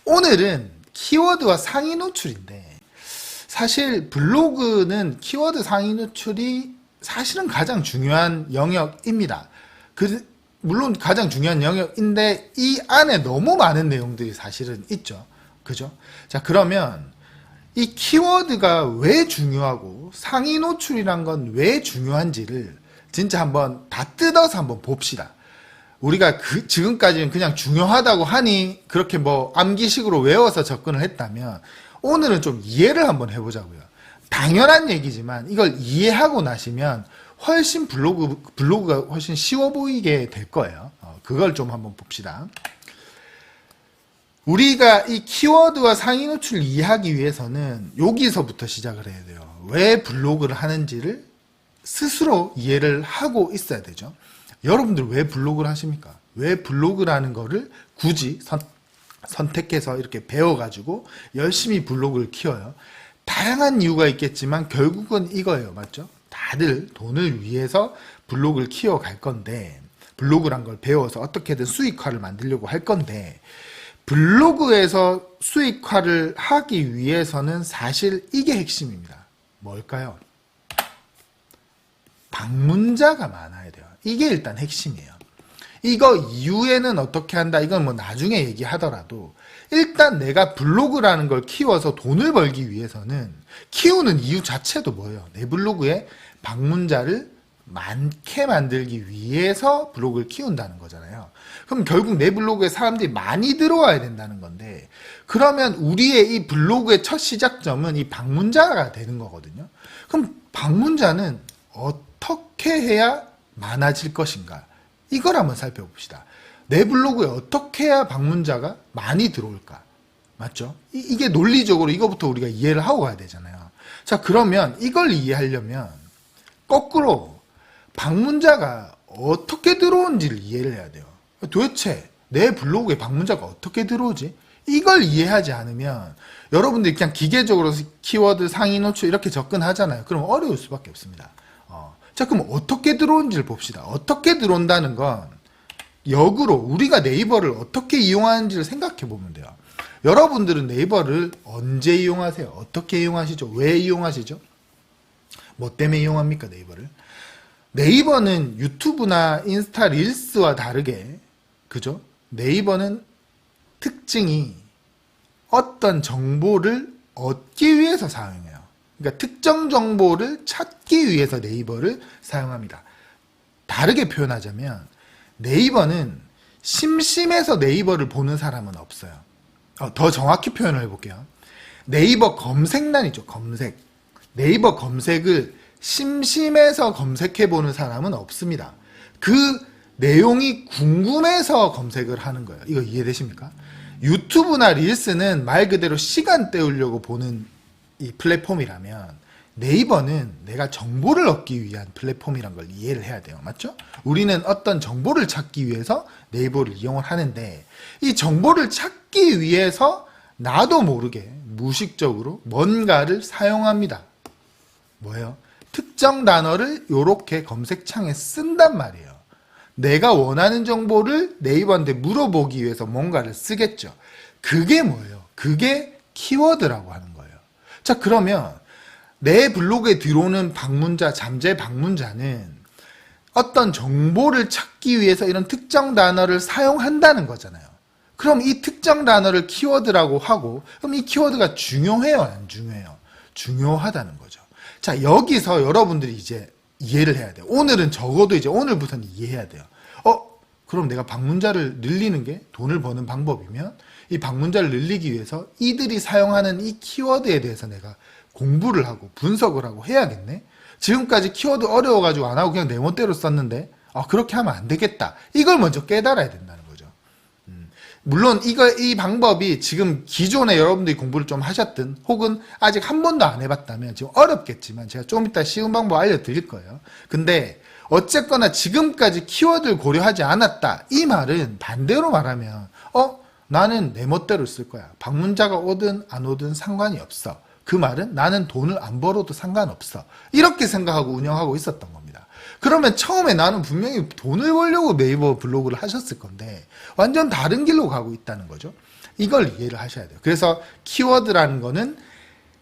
오늘은 키워드와 상위 노출인데, 사실 블로그는 키워드 상위 노출이 사실은 가장 중요한 영역입니다. 물론 가장 중요한 영역인데 이 안에 너무 많은 내용들이 사실은 있죠. 그죠? 자, 그러면 이 키워드가 왜 중요하고 상위 노출이란 건 왜 중요한지를 진짜 한번 다 뜯어서 한번 봅시다. 우리가 지금까지는 그냥 중요하다고 하니 그렇게 뭐 암기식으로 외워서 접근을 했다면, 오늘은 좀 이해를 한번 해보자고요. 당연한 얘기지만 이걸 이해하고 나시면 훨씬 블로그가 훨씬 쉬워 보이게 될 거예요. 그걸 좀 한번 봅시다. 우리가 이 키워드와 상위 노출을 이해하기 위해서는 여기서부터 시작을 해야 돼요. 왜 블로그를 하는지를 스스로 이해를 하고 있어야 되죠. 여러분들 왜 블로그를 하십니까? 왜 블로그라는 거를 굳이 선택해서 이렇게 배워가지고 열심히 블로그를 키워요? 다양한 이유가 있겠지만 결국은 이거예요. 맞죠? 다들 돈을 위해서 블로그를 키워갈 건데, 블로그란 걸 배워서 어떻게든 수익화를 만들려고 할 건데, 블로그에서 수익화를 하기 위해서는 사실 이게 핵심입니다. 뭘까요? 방문자가 많아야 돼요. 이게 일단 핵심이에요. 이거 이후에는 어떻게 한다, 이건 뭐 나중에 얘기하더라도 일단 내가 블로그라는 걸 키워서 돈을 벌기 위해서는, 키우는 이유 자체도 뭐예요? 내 블로그에 방문자를 많게 만들기 위해서 블로그를 키운다는 거잖아요. 그럼 결국 내 블로그에 사람들이 많이 들어와야 된다는 건데, 그러면 우리의 이 블로그의 첫 시작점은 이 방문자가 되는 거거든요. 그럼 방문자는 어떻게 해야 많아질 것인가? 이걸 한번 살펴봅시다. 내 블로그에 어떻게 해야 방문자가 많이 들어올까? 맞죠? 이게 논리적으로 이거부터 우리가 이해를 하고 가야 되잖아요. 자, 그러면 이걸 이해하려면 거꾸로 방문자가 어떻게 들어온지를 이해를 해야 돼요. 도대체 내 블로그에 방문자가 어떻게 들어오지? 이걸 이해하지 않으면 여러분들이 그냥 기계적으로 키워드 상위 노출 이렇게 접근하잖아요. 그럼 어려울 수밖에 없습니다. 자, 그럼 어떻게 들어온지를 봅시다. 어떻게 들어온다는 건 역으로 우리가 네이버를 어떻게 이용하는지를 생각해 보면 돼요. 여러분들은 네이버를 언제 이용하세요? 어떻게 이용하시죠? 왜 이용하시죠? 뭐 때문에 이용합니까, 네이버를? 네이버는 유튜브나 인스타 릴스와 다르게, 그죠? 네이버는 특징이 어떤 정보를 얻기 위해서 사용해요. 그러니까 특정 정보를 찾기 위해서 네이버를 사용합니다. 다르게 표현하자면 네이버는 심심해서 네이버를 보는 사람은 없어요. 더 정확히 표현을 해볼게요. 네이버 검색란이죠. 검색. 네이버 검색을 심심해서 검색해보는 사람은 없습니다. 그 내용이 궁금해서 검색을 하는 거예요. 이거 이해되십니까? 유튜브나 릴스는 말 그대로 시간 때우려고 보는 이 플랫폼이라면, 네이버는 내가 정보를 얻기 위한 플랫폼이란 걸 이해를 해야 돼요. 맞죠? 우리는 어떤 정보를 찾기 위해서 네이버를 이용을 하는데, 이 정보를 찾기 위해서 나도 모르게 무의식적으로 뭔가를 사용합니다. 뭐예요? 특정 단어를 이렇게 검색창에 쓴단 말이에요. 내가 원하는 정보를 네이버한테 물어보기 위해서 뭔가를 쓰겠죠. 그게 뭐예요? 그게 키워드라고 하는 거예요. 자, 그러면 내 블로그에 들어오는 방문자, 잠재 방문자는 어떤 정보를 찾기 위해서 이런 특정 단어를 사용한다는 거잖아요. 그럼 이 특정 단어를 키워드라고 하고, 그럼 이 키워드가 중요해요, 안 중요해요? 중요하다는 거죠. 자, 여기서 여러분들이 이제 이해를 해야 돼요. 오늘은 적어도 이제 오늘부터는 이해해야 돼요. 그럼 내가 방문자를 늘리는 게 돈을 버는 방법이면, 이 방문자를 늘리기 위해서 이들이 사용하는 이 키워드에 대해서 내가 공부를 하고 분석을 하고 해야겠네. 지금까지 키워드 어려워가지고 안 하고 그냥 내 멋대로 썼는데, 그렇게 하면 안 되겠다. 이걸 먼저 깨달아야 된다는 거죠. 물론 이 방법이 지금 기존에 여러분들이 공부를 좀 하셨든 혹은 아직 한 번도 안 해봤다면 지금 어렵겠지만 제가 좀 이따 쉬운 방법 알려드릴 거예요. 근데 어쨌거나 지금까지 키워드를 고려하지 않았다, 이 말은 반대로 말하면 나는 내 멋대로 쓸 거야. 방문자가 오든 안 오든 상관이 없어. 그 말은 나는 돈을 안 벌어도 상관없어. 이렇게 생각하고 운영하고 있었던 겁니다. 그러면 처음에 나는 분명히 돈을 벌려고 네이버 블로그를 하셨을 건데 완전 다른 길로 가고 있다는 거죠. 이걸 이해를 하셔야 돼요. 그래서 키워드라는 거는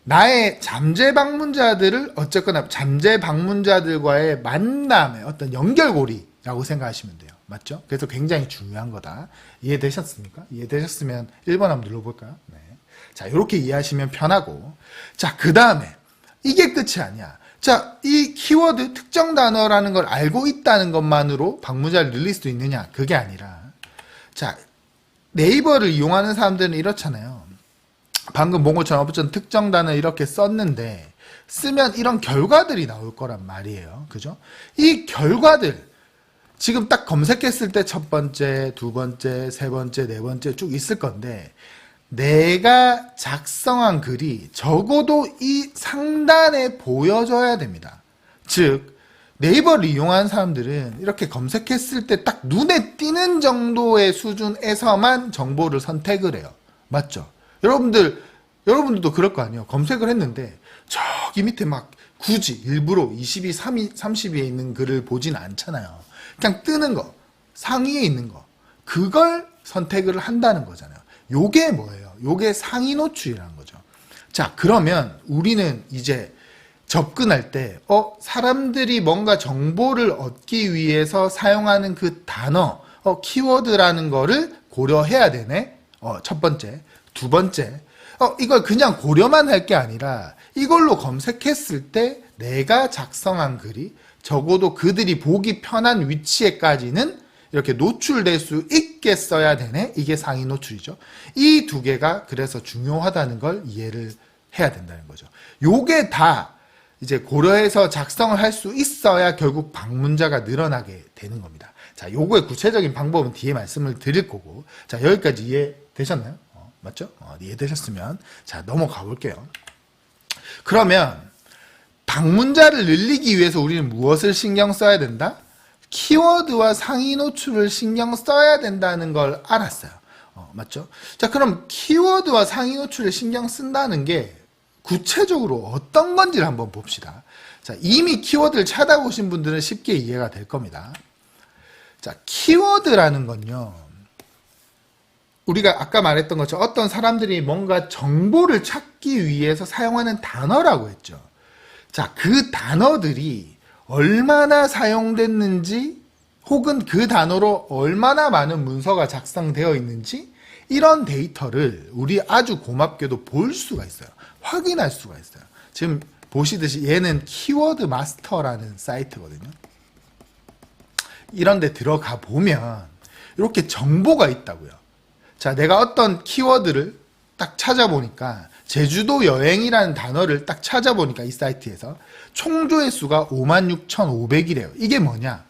나의 잠재 방문자들을 어쨌거나 잠재 방문자들과의 만남의 어떤 연결고리라고 생각하시면 돼요. 맞죠? 그래서 굉장히 중요한 거다. 이해되셨습니까? 이해되셨으면 1번 한번 눌러볼까요? 네. 자, 이렇게 이해하시면 편하고. 자, 그 다음에 이게 끝이 아니야. 자, 이 키워드 특정 단어라는 걸 알고 있다는 것만으로 방문자를 늘릴 수 있느냐? 그게 아니라, 자, 네이버를 이용하는 사람들은 이렇잖아요. 방금 본 것처럼 어쨌든 특정 단어 이렇게 썼는데 쓰면 이런 결과들이 나올 거란 말이에요. 그죠? 이 결과들 지금 딱 검색했을 때 첫 번째, 두 번째, 세 번째, 네 번째 쭉 있을 건데 내가 작성한 글이 적어도 이 상단에 보여져야 됩니다. 즉 네이버를 이용한 사람들은 이렇게 검색했을 때 딱 눈에 띄는 정도의 수준에서만 정보를 선택을 해요. 맞죠? 여러분들도 그럴 거 아니에요. 검색을 했는데 저기 밑에 막 굳이 일부러 22, 30위에 있는 글을 보진 않잖아요. 그냥 뜨는 거, 상위에 있는 거, 그걸 선택을 한다는 거잖아요. 요게 뭐예요? 요게 상위 노출이라는 거죠. 자, 그러면 우리는 이제 접근할 때 사람들이 뭔가 정보를 얻기 위해서 사용하는 그 단어, 키워드라는 거를 고려해야 되네. 첫 번째. 두 번째, 이걸 그냥 고려만 할 게 아니라 이걸로 검색했을 때 내가 작성한 글이 적어도 그들이 보기 편한 위치에까지는 이렇게 노출될 수 있게 써야 되네. 이게 상위 노출이죠. 이 두 개가 그래서 중요하다는 걸 이해를 해야 된다는 거죠. 요게 다 이제 고려해서 작성을 할 수 있어야 결국 방문자가 늘어나게 되는 겁니다. 자, 요거의 구체적인 방법은 뒤에 말씀을 드릴 거고. 자, 여기까지 이해되셨나요? 맞죠? 이해되셨으면 자, 넘어가 볼게요. 그러면 방문자를 늘리기 위해서 우리는 무엇을 신경 써야 된다? 키워드와 상위 노출을 신경 써야 된다는 걸 알았어요. 맞죠? 자, 그럼 키워드와 상위 노출을 신경 쓴다는 게 구체적으로 어떤 건지를 한번 봅시다. 자, 이미 키워드를 찾아보신 분들은 쉽게 이해가 될 겁니다. 자, 키워드라는 건요, 우리가 아까 말했던 것처럼 어떤 사람들이 뭔가 정보를 찾기 위해서 사용하는 단어라고 했죠. 자, 그 단어들이 얼마나 사용됐는지 혹은 그 단어로 얼마나 많은 문서가 작성되어 있는지 이런 데이터를 우리 아주 고맙게도 볼 수가 있어요. 확인할 수가 있어요. 지금 보시듯이 얘는 키워드 마스터라는 사이트거든요. 이런 데 들어가 보면 이렇게 정보가 있다고요. 자, 내가 어떤 키워드를 딱 찾아보니까 제주도 여행이라는 단어를 딱 찾아보니까 이 사이트에서 총 조회수가 56,500이래요. 이게 뭐냐?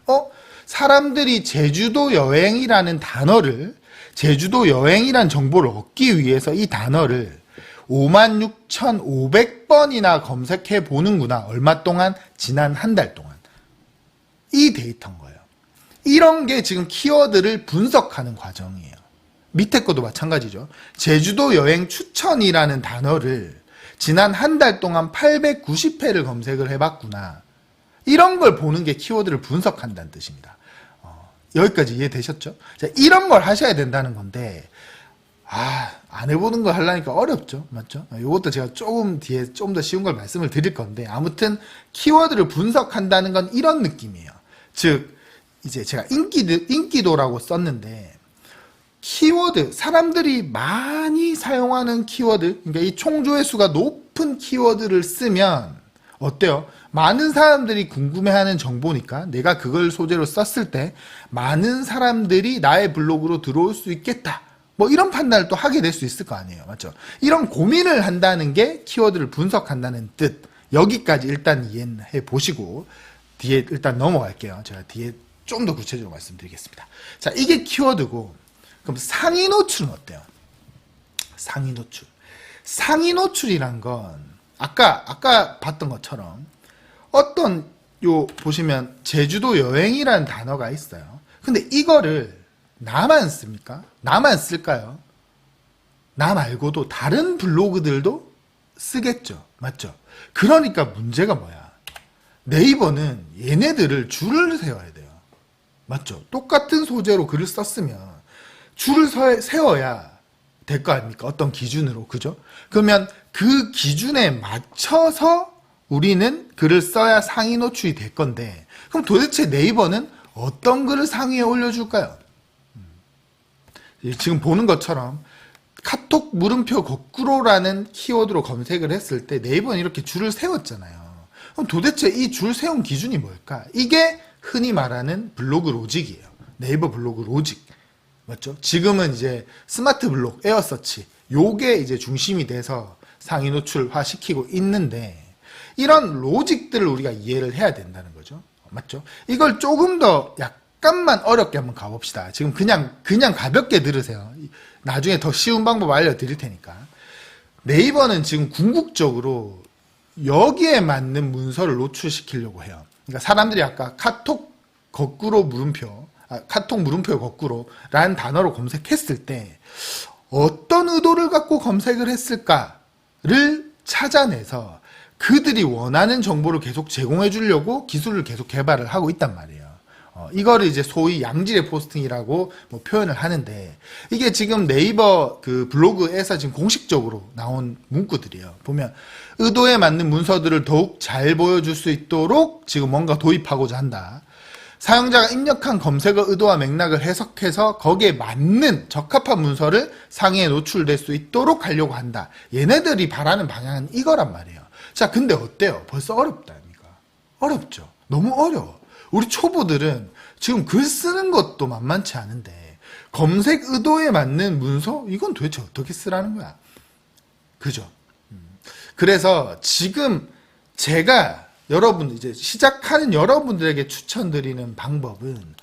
사람들이 제주도 여행이라는 단어를, 제주도 여행이라는 정보를 얻기 위해서 이 단어를 56,500번이나 검색해 보는구나. 얼마 동안? 지난 한 달 동안. 이 데이터인 거예요. 이런 게 지금 키워드를 분석하는 과정이에요. 밑에 것도 마찬가지죠. 제주도 여행 추천이라는 단어를 지난 한 달 동안 890회를 검색을 해봤구나. 이런 걸 보는 게 키워드를 분석한다는 뜻입니다. 여기까지 이해되셨죠? 자, 이런 걸 하셔야 된다는 건데, 안 해보는 거 하려니까 어렵죠. 맞죠? 이것도 제가 조금 뒤에 좀 더 쉬운 걸 말씀을 드릴 건데, 아무튼 키워드를 분석한다는 건 이런 느낌이에요. 즉, 이제 제가 인기도라고 썼는데, 키워드, 사람들이 많이 사용하는 키워드, 그러니까 이 총조회수가 높은 키워드를 쓰면 어때요? 많은 사람들이 궁금해하는 정보니까 내가 그걸 소재로 썼을 때 많은 사람들이 나의 블로그로 들어올 수 있겠다. 뭐 이런 판단을 또 하게 될 수 있을 거 아니에요. 맞죠? 이런 고민을 한다는 게 키워드를 분석한다는 뜻. 여기까지 일단 이해해 보시고 뒤에 일단 넘어갈게요. 제가 뒤에 좀 더 구체적으로 말씀드리겠습니다. 자, 이게 키워드고, 그럼 상위 노출은 어때요? 상위 노출. 상위 노출이란 건 아까 봤던 것처럼 어떤 보시면 제주도 여행이라는 단어가 있어요. 근데 이거를 나만 씁니까? 나만 쓸까요? 나 말고도 다른 블로그들도 쓰겠죠. 맞죠? 그러니까 문제가 뭐야? 네이버는 얘네들을 줄을 세워야 돼요. 맞죠? 똑같은 소재로 글을 썼으면 줄을 세워야 될 거 아닙니까? 어떤 기준으로. 그죠? 그러면 그 기준에 맞춰서 우리는 글을 써야 상위 노출이 될 건데, 그럼 도대체 네이버는 어떤 글을 상위에 올려줄까요? 지금 보는 것처럼 카톡 물음표 거꾸로라는 키워드로 검색을 했을 때 네이버는 이렇게 줄을 세웠잖아요. 그럼 도대체 이 줄 세운 기준이 뭘까? 이게 흔히 말하는 블로그 로직이에요. 네이버 블로그 로직. 맞죠? 지금은 이제 스마트 블록, 에어서치, 요게 이제 중심이 돼서 상위 노출화 시키고 있는데, 이런 로직들을 우리가 이해를 해야 된다는 거죠. 맞죠? 이걸 조금 더 약간만 어렵게 한번 가봅시다. 지금 그냥 가볍게 들으세요. 나중에 더 쉬운 방법 알려드릴 테니까. 네이버는 지금 궁극적으로 여기에 맞는 문서를 노출시키려고 해요. 그러니까 사람들이 아까 카톡 물음표 거꾸로라는 단어로 검색했을 때 어떤 의도를 갖고 검색을 했을까를 찾아내서 그들이 원하는 정보를 계속 제공해 주려고 기술을 계속 개발을 하고 있단 말이에요. 이거를 이제 소위 양질의 포스팅이라고 뭐 표현을 하는데, 이게 지금 네이버 그 블로그에서 지금 공식적으로 나온 문구들이에요. 보면 의도에 맞는 문서들을 더욱 잘 보여줄 수 있도록 지금 뭔가 도입하고자 한다. 사용자가 입력한 검색어 의도와 맥락을 해석해서 거기에 맞는 적합한 문서를 상위에 노출될 수 있도록 하려고 한다. 얘네들이 바라는 방향은 이거란 말이에요. 자, 근데 어때요? 벌써 어렵다니까. 어렵죠. 너무 어려워. 우리 초보들은 지금 글 쓰는 것도 만만치 않은데 검색 의도에 맞는 문서? 이건 도대체 어떻게 쓰라는 거야? 그죠? 그래서 지금 제가 이제 시작하는 여러분들에게 추천드리는 방법은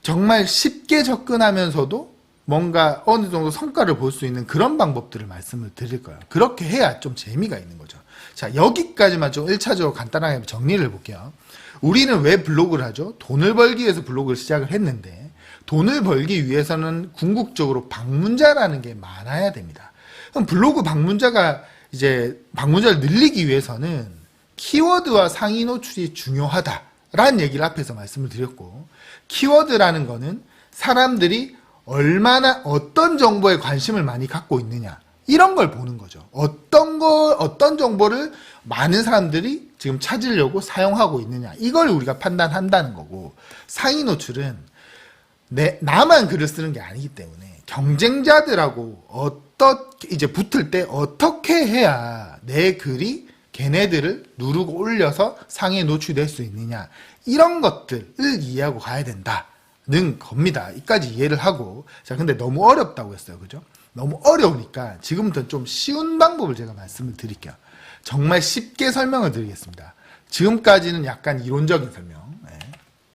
정말 쉽게 접근하면서도 뭔가 어느 정도 성과를 볼 수 있는 그런 방법들을 말씀을 드릴 거예요. 그렇게 해야 좀 재미가 있는 거죠. 자, 여기까지만 좀 1차적으로 간단하게 정리를 해볼게요. 우리는 왜 블로그를 하죠? 돈을 벌기 위해서 블로그를 시작을 했는데, 돈을 벌기 위해서는 궁극적으로 방문자라는 게 많아야 됩니다. 그럼 블로그 방문자를 늘리기 위해서는 키워드와 상위 노출이 중요하다라는 얘기를 앞에서 말씀을 드렸고, 키워드라는 거는 사람들이 얼마나 어떤 정보에 관심을 많이 갖고 있느냐, 이런 걸 보는 거죠. 어떤 정보를 많은 사람들이 지금 찾으려고 사용하고 있느냐, 이걸 우리가 판단한다는 거고, 상위 노출은 나만 글을 쓰는 게 아니기 때문에 경쟁자들하고 이제 붙을 때 어떻게 해야 내 글이 걔네들을 누르고 올려서 상위에 노출될 수 있느냐, 이런 것들을 이해하고 가야 된다는 겁니다. 이까지 이해를 하고, 자, 근데 너무 어렵다고 했어요. 그죠? 너무 어려우니까 지금부터 좀 쉬운 방법을 제가 말씀을 드릴게요. 정말 쉽게 설명을 드리겠습니다. 지금까지는 약간 이론적인 설명.